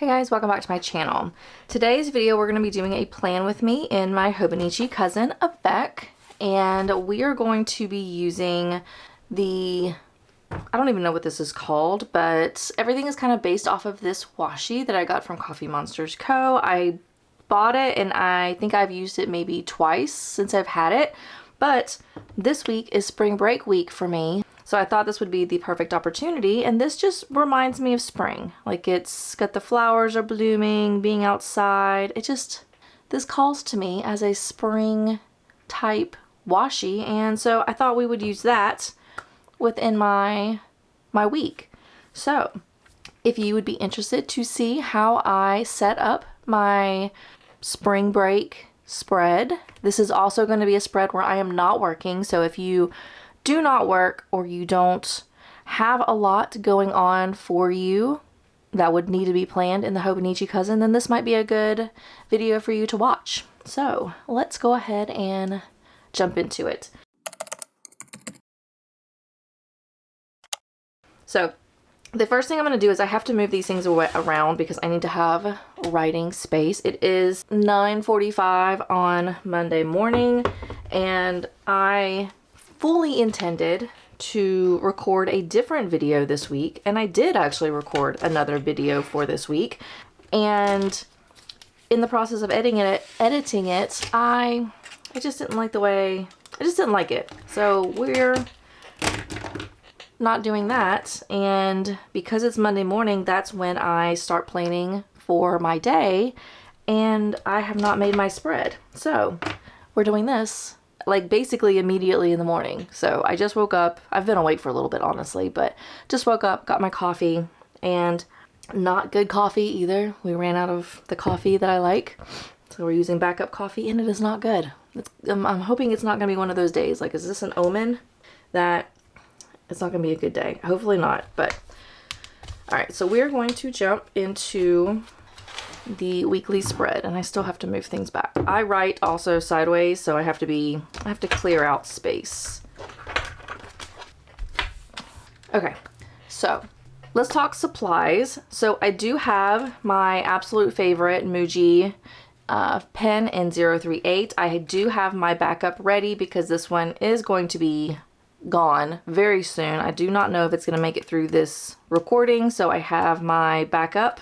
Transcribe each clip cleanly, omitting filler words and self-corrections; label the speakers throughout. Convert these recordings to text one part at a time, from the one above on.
Speaker 1: Hey guys, welcome back to my channel. Today's video we're going to be doing a plan with me and my Hobonichi cousin Avec, and we are going to be using the, I don't even know what this is called, but everything is kind of based off of this washi that I got from Coffee Monsters Co. I bought it and I think I've used it maybe twice since I've had it, but this week is spring break week for me. So I thought this would be the perfect opportunity, and this just reminds me of spring. Like, it's got the flowers are blooming, being outside. This calls to me as a spring type washi, and so I thought we would use that within my week. So if you would be interested to see how I set up my spring break spread, this is also going to be a spread where I am not working. So if you do not work or you don't have a lot going on for you that would need to be planned in the Hobonichi cousin, then this might be a good video for you to watch. So let's go ahead and jump into it. So the first thing I'm going to do is I have to move these things around because I need to have writing space. It is 9:45 on Monday morning, and I fully intended to record a different video this week, and I did actually record another video for this week, and in the process of editing it, I just didn't like the way, I just didn't like it. So we're not doing that, and because it's Monday morning, that's when I start planning for my day, and I have not made my spread. So we're doing this like basically immediately in the morning. So I just woke up. I've been awake for a little bit, honestly, but just woke up, got my coffee, and not good coffee either. We ran out of the coffee that I like, so we're using backup coffee, and it is not good. I'm hoping it's not gonna be one of those days. Like, is this an omen that it's not gonna be a good day? Hopefully not, but all right, so we're going to jump into the weekly spread, and I still have to move things back. I write also sideways, so I have to clear out space. Okay, so let's talk supplies. So I do have my absolute favorite Muji pen in 038. I do have my backup ready because this one is going to be gone very soon. I do not know if it's going to make it through this recording, so I have my backup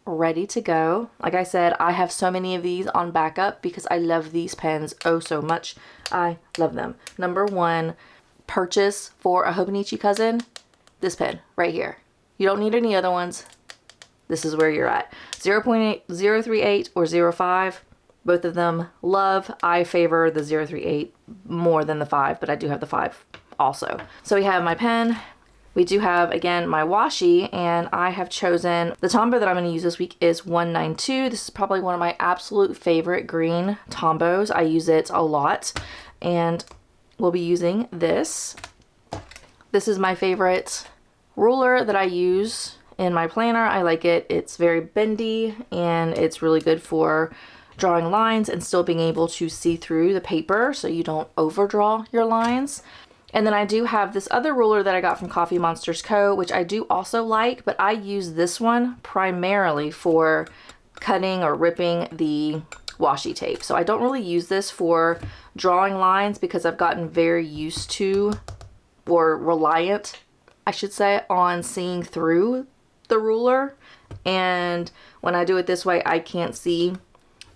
Speaker 1: ready to go. Like I said, I have so many of these on backup because I love these pens oh so much. I love them. Number one purchase for a Hobonichi cousin, this pen right here. You don't need any other ones. This is where you're at. 0.8, 038 or 05, both of them love. I favor the 038 more than the 5, but I do have the 5 also. So we have my pen. We do have, again, my washi, and I have chosen the Tombow that I'm going to use this week is 192. This is probably one of my absolute favorite green Tombows. I use it a lot, and we'll be using this. This is my favorite ruler that I use in my planner. I like it. It's very bendy, and it's really good for drawing lines and still being able to see through the paper so you don't overdraw your lines. And then I do have this other ruler that I got from Coffee Monsters Co., which I do also like, but I use this one primarily for cutting or ripping the washi tape. So I don't really use this for drawing lines because I've gotten very used to, or reliant, I should say, on seeing through the ruler. And when I do it this way, I can't see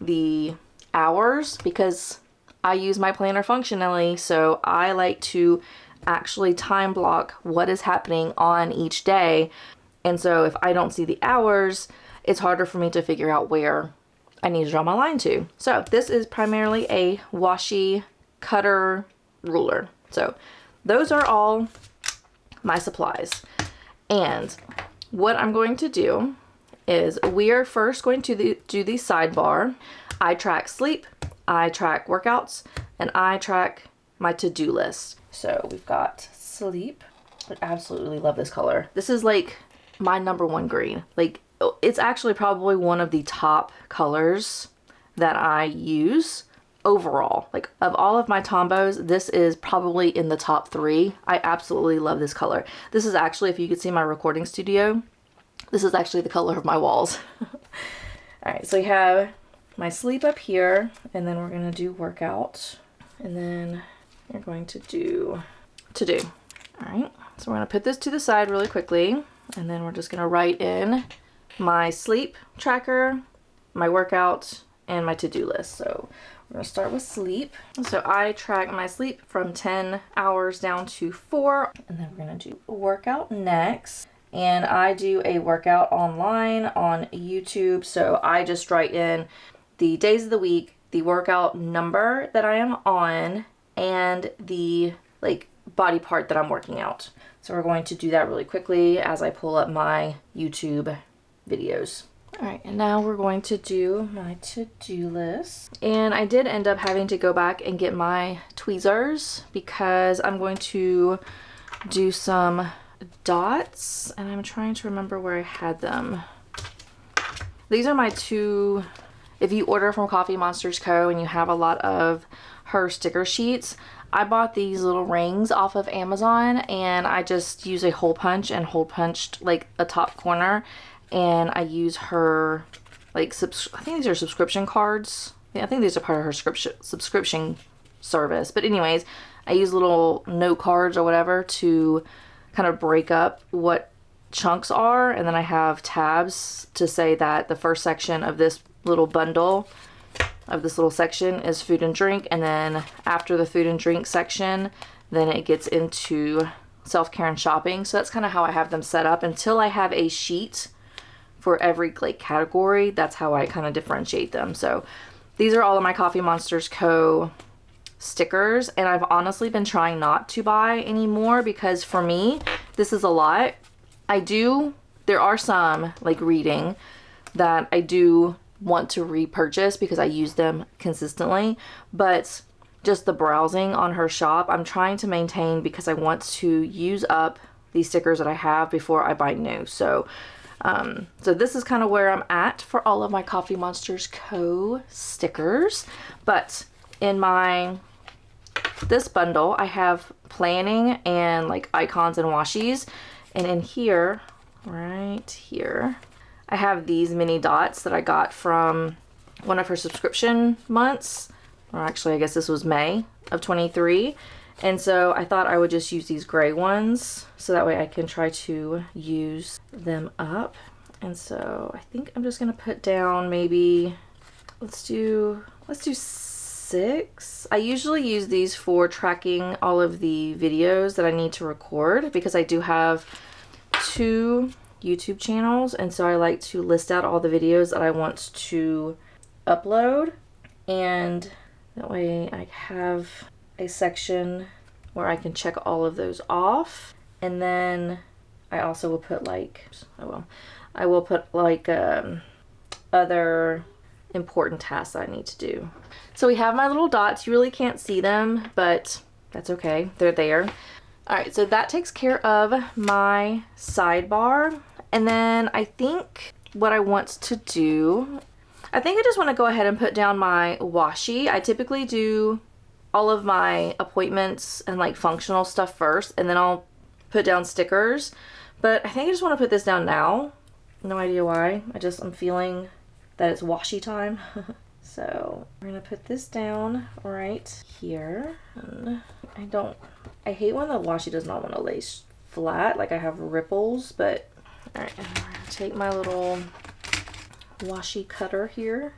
Speaker 1: the hours because I use my planner functionally, so I like to actually time block what is happening on each day. And so if I don't see the hours, it's harder for me to figure out where I need to draw my line to. So this is primarily a washi cutter ruler. So those are all my supplies. And what I'm going to do is we are first going to do the sidebar. I track sleep, I track workouts, and I track my to-do list. So we've got sleep. I absolutely love this color. This is like my number one green. Like, it's actually probably one of the top colors that I use overall. Like, of all of my Tombows, this is probably in the top 3. I absolutely love this color. This is actually, if you could see my recording studio, this is actually the color of my walls. All right, so we have my sleep up here, and then we're gonna do workout, and then we're going to do to-do. All right, so we're gonna put this to the side really quickly, and then we're just gonna write in my sleep tracker, my workout, and my to-do list. So we're gonna start with sleep. So I track my sleep from 10 hours down to 4, and then we're gonna do a workout next. And I do a workout online on YouTube. So I just write in the days of the week, the workout number that I am on, and the body part that I'm working out. So we're going to do that really quickly as I pull up my YouTube videos. All right, and now we're going to do my to-do list. And I did end up having to go back and get my tweezers because I'm going to do some dots, and I'm trying to remember where I had them. These are my two, if you order from Coffee Monsters Co. and you have a lot of her sticker sheets, I bought these little rings off of Amazon, and I just use a hole punch and hole punched like a top corner, and I use her I think these are subscription cards. Yeah, I think these are part of her subscription service. But anyways, I use little note cards or whatever to kind of break up what chunks are, and then I have tabs to say that the first section of this little bundle of this little section is food and drink, and then after the food and drink section, then it gets into self-care and shopping. So that's kind of how I have them set up until I have a sheet for every category. That's how I kind of differentiate them. So these are all of my Coffee Monsters Co. stickers, and I've honestly been trying not to buy anymore because for me, this is a lot. There are some reading that I do want to repurchase because I use them consistently, but just the browsing on her shop, I'm trying to maintain because I want to use up these stickers that I have before I buy new. So this is kind of where I'm at for all of my Coffee Monsters Co. stickers. But in this bundle, I have planning and icons and washies, and in here, right here, I have these mini dots that I got from one of her subscription months, or actually I guess this was May of 23. And so I thought I would just use these gray ones so that way I can try to use them up. And so I think I'm just gonna put down maybe, let's do 6. I usually use these for tracking all of the videos that I need to record because I do have 2 YouTube channels, and so I like to list out all the videos that I want to upload, and that way I have a section where I can check all of those off. And then I also will put I will put other important tasks that I need to do. So we have my little dots. You really can't see them, but that's okay, they're there. All right, so that takes care of my sidebar. And then I think what I want to do, I think I just want to go ahead and put down my washi. I typically do all of my appointments and functional stuff first, and then I'll put down stickers. But I think I just want to put this down now. No idea why. I'm feeling that it's washi time. So we're gonna put this down right here. And I hate when the washi does not want to lay flat, I have ripples, but all right, I'm gonna take my little washi cutter here.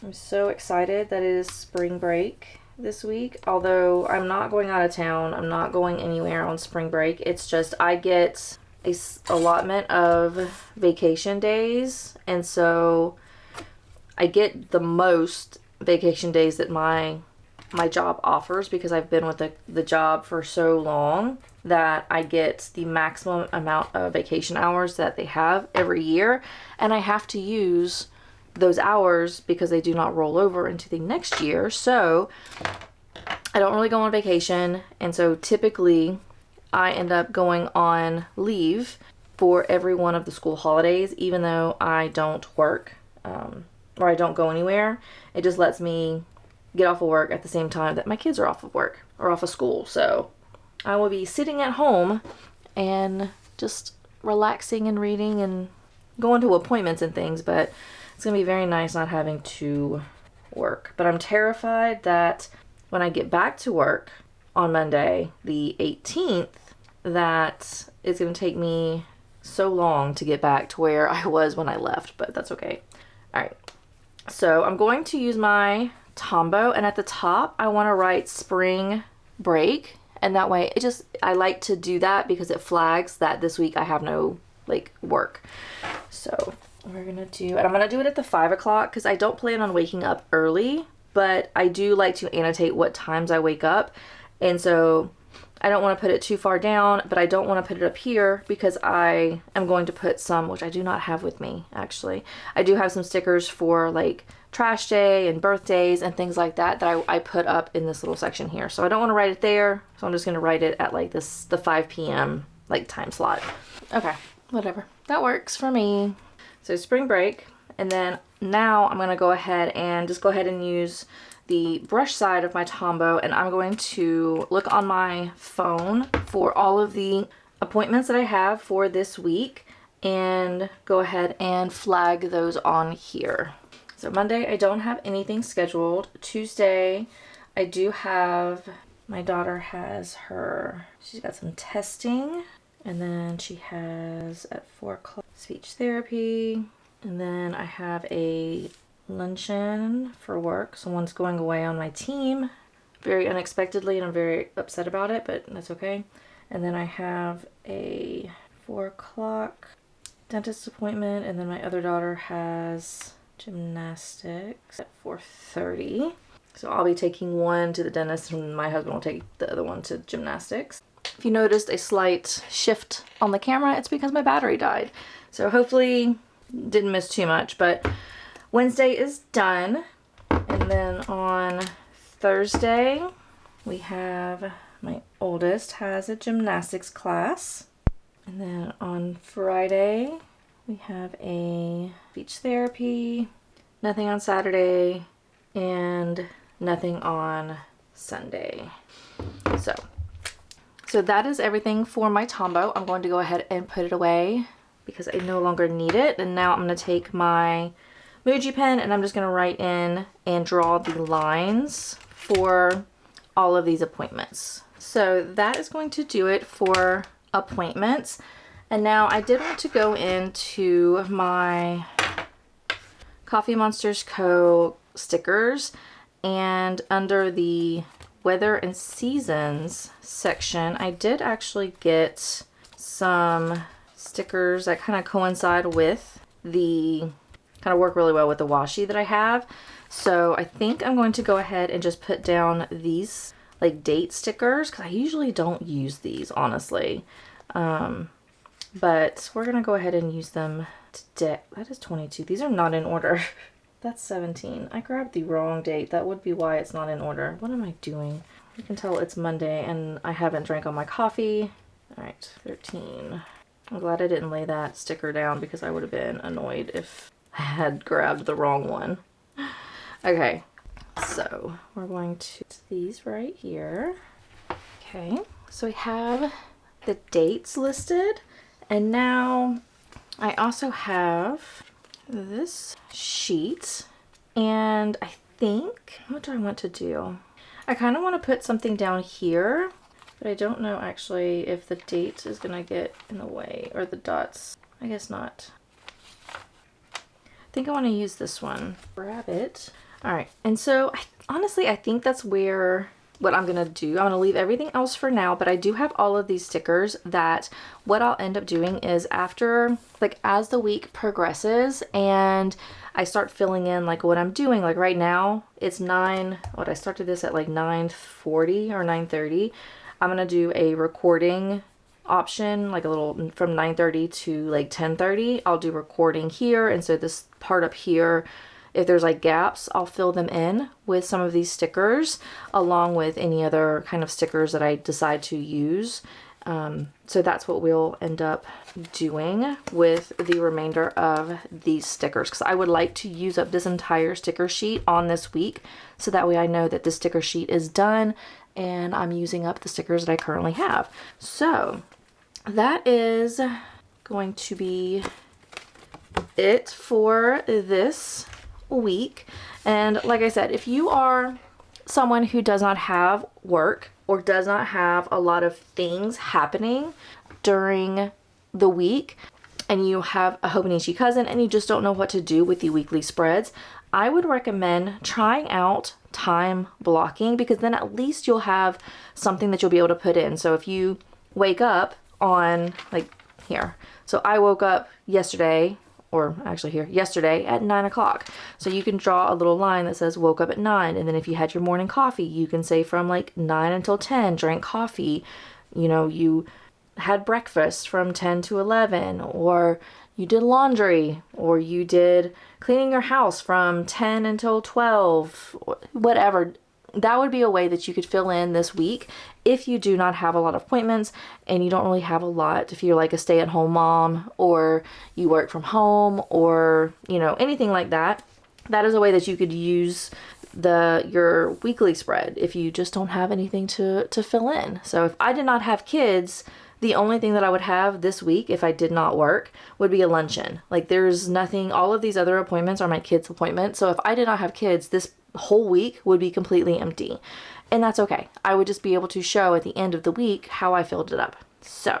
Speaker 1: I'm so excited that it is spring break this week. Although I'm not going out of town, I'm not going anywhere on spring break. It's just I get a allotment of vacation days, and so I get the most vacation days that my job offers because I've been with the job for so long that I get the maximum amount of vacation hours that they have every year, and I have to use those hours because they do not roll over into the next year. So I don't really go on vacation, and so typically I end up going on leave for every one of the school holidays, even though I don't work or I don't go anywhere. It just lets me get off of work at the same time that my kids are off of work or off of school. So I will be sitting at home and just relaxing and reading and going to appointments and things, but It's gonna be very nice not having to work. But I'm terrified that when I get back to work on Monday, the 18th, that it's gonna take me so long to get back to where I was when I left, but that's okay. All right, so I'm going to use my Tombow, and at the top I want to write spring break, and that way I like to do that because it flags that this week I have no like work. So we're gonna do, and I'm gonna do it at the 5 o'clock because I don't plan on waking up early, but I do like to annotate what times I wake up, and so I don't want to put it too far down, but I don't want to put it up here because I am going to put some, which I do not have with me actually. I do have some stickers for like trash day and birthdays and things like that I put up in this little section here. So I don't want to write it there, so I'm just going to write it at like the 5 p.m. like time slot. Okay, whatever. That works for me. So spring break, and then now I'm going to go ahead and use the brush side of my Tombow, and I'm going to look on my phone for all of the appointments that I have for this week and go ahead and flag those on here. So Monday, I don't have anything scheduled. Tuesday, I do have, my daughter has she's got some testing, and then she has at 4 o'clock speech therapy, and then I have a luncheon for work. Someone's going away on my team very unexpectedly, and I'm very upset about it, but that's okay. And then I have a 4 o'clock dentist appointment, and then my other daughter has gymnastics at 4:30. So I'll be taking one to the dentist, and my husband will take the other one to gymnastics. If you noticed a slight shift on the camera, it's because my battery died. So hopefully didn't miss too much, but Wednesday is done. And then on Thursday, we have, my oldest has a gymnastics class. And then on Friday, we have a speech therapy, nothing on Saturday, and nothing on Sunday. So that is everything for my Tombow. I'm going to go ahead and put it away because I no longer need it. And now I'm going to take my Muji pen and I'm just going to write in and draw the lines for all of these appointments. So that is going to do it for appointments. And now I did want to go into my Coffee Monsters Co. stickers, and under the weather and seasons section, I did actually get some stickers that kind of coincide with kind of work really well with the washi that I have. So I think I'm going to go ahead and just put down these like date stickers because I usually don't use these, honestly. But we're gonna go ahead and use them today. That is 22. These are not in order. That's 17. I grabbed the wrong date. That would be why it's not in order. What am I doing? You can tell it's Monday and I haven't drank all my coffee. All right, 13. I'm glad I didn't lay that sticker down because I would have been annoyed if I had grabbed the wrong one. Okay, so we're going to put these right here. Okay, so we have the dates listed. And now I also have this sheet, and I think, what do I want to do? I kind of want to put something down here, but I don't know actually if the date is going to get in the way, or the dots. I guess not. I think I want to use this one. Grab it. All right, and so honestly, I think that's what I'm gonna do. I'm gonna leave everything else for now, but I do have all of these stickers that what I'll end up doing is after, like as the week progresses and I start filling in like what I'm doing, like right now it's I started this at like 9:40 or 9:30. I'm gonna do a recording option, like a little from 9:30 to like 10:30. I'll do recording here, and so this part up here, if there's like gaps, I'll fill them in with some of these stickers along with any other kind of stickers that I decide to use. So that's what we'll end up doing with the remainder of these stickers, because I would like to use up this entire sticker sheet on this week so that way I know that this sticker sheet is done and I'm using up the stickers that I currently have. So that is going to be it for this week. And like I said, if you are someone who does not have work or does not have a lot of things happening during the week, and you have a Hobonichi cousin and you just don't know what to do with the weekly spreads, I would recommend trying out time blocking, because then at least you'll have something that you'll be able to put in. So if you wake up on, like here, so I woke up yesterday, or actually here, yesterday at 9 o'clock. So you can draw a little line that says woke up at 9. And then if you had your morning coffee, you can say from like 9 until 10, drank coffee. You know, you had breakfast from 10 to 11, or you did laundry, or you did cleaning your house from 10 until 12, whatever. That would be a way that you could fill in this week if you do not have a lot of appointments and you don't really have a lot. If you're like a stay-at-home mom, or you work from home, or you know, anything like that, that is a way that you could use your weekly spread if you just don't have anything to fill in. So if I did not have kids, the only thing that I would have this week if I did not work would be a luncheon. Like there's nothing, all of these other appointments are my kids' appointments. So if I did not have kids, this whole week would be completely empty. And that's okay. I would just be able to show at the end of the week how I filled it up. So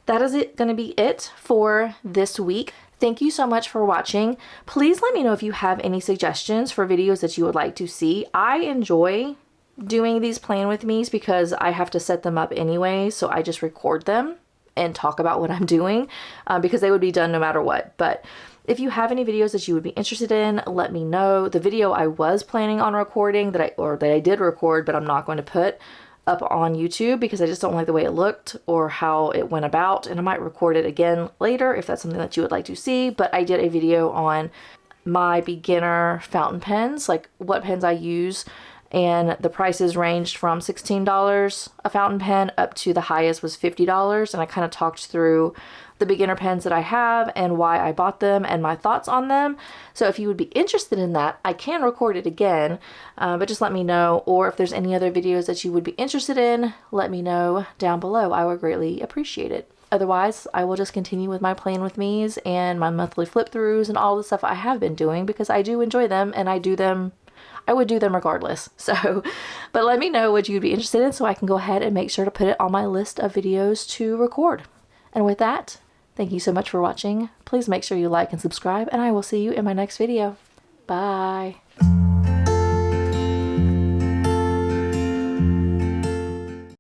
Speaker 1: that is going to be it for this week. Thank you so much for watching. Please let me know if you have any suggestions for videos that you would like to see. I enjoy doing these plan with me's because I have to set them up anyway, so I just record them and talk about what I'm doing because they would be done no matter what. But if you have any videos that you would be interested in, let me know. The video I was planning on recording that I did record, but I'm not going to put up on YouTube because I just don't like the way it looked or how it went about, and I might record it again later if that's something that you would like to see. But I did a video on my beginner fountain pens, like what pens I use, and the prices ranged from $16 a fountain pen up to the highest was $50, and I kind of talked through the beginner pens that I have and why I bought them and my thoughts on them. So if you would be interested in that, I can record it again, but just let me know. Or if there's any other videos that you would be interested in, let me know down below. I would greatly appreciate it. Otherwise, I will just continue with my plan with me's and my monthly flip throughs and all the stuff I have been doing because I do enjoy them and I would do them regardless. So, but let me know what you'd be interested in so I can go ahead and make sure to put it on my list of videos to record. And with that, thank you so much for watching. Please make sure you like and subscribe, and I will see you in my next video. Bye.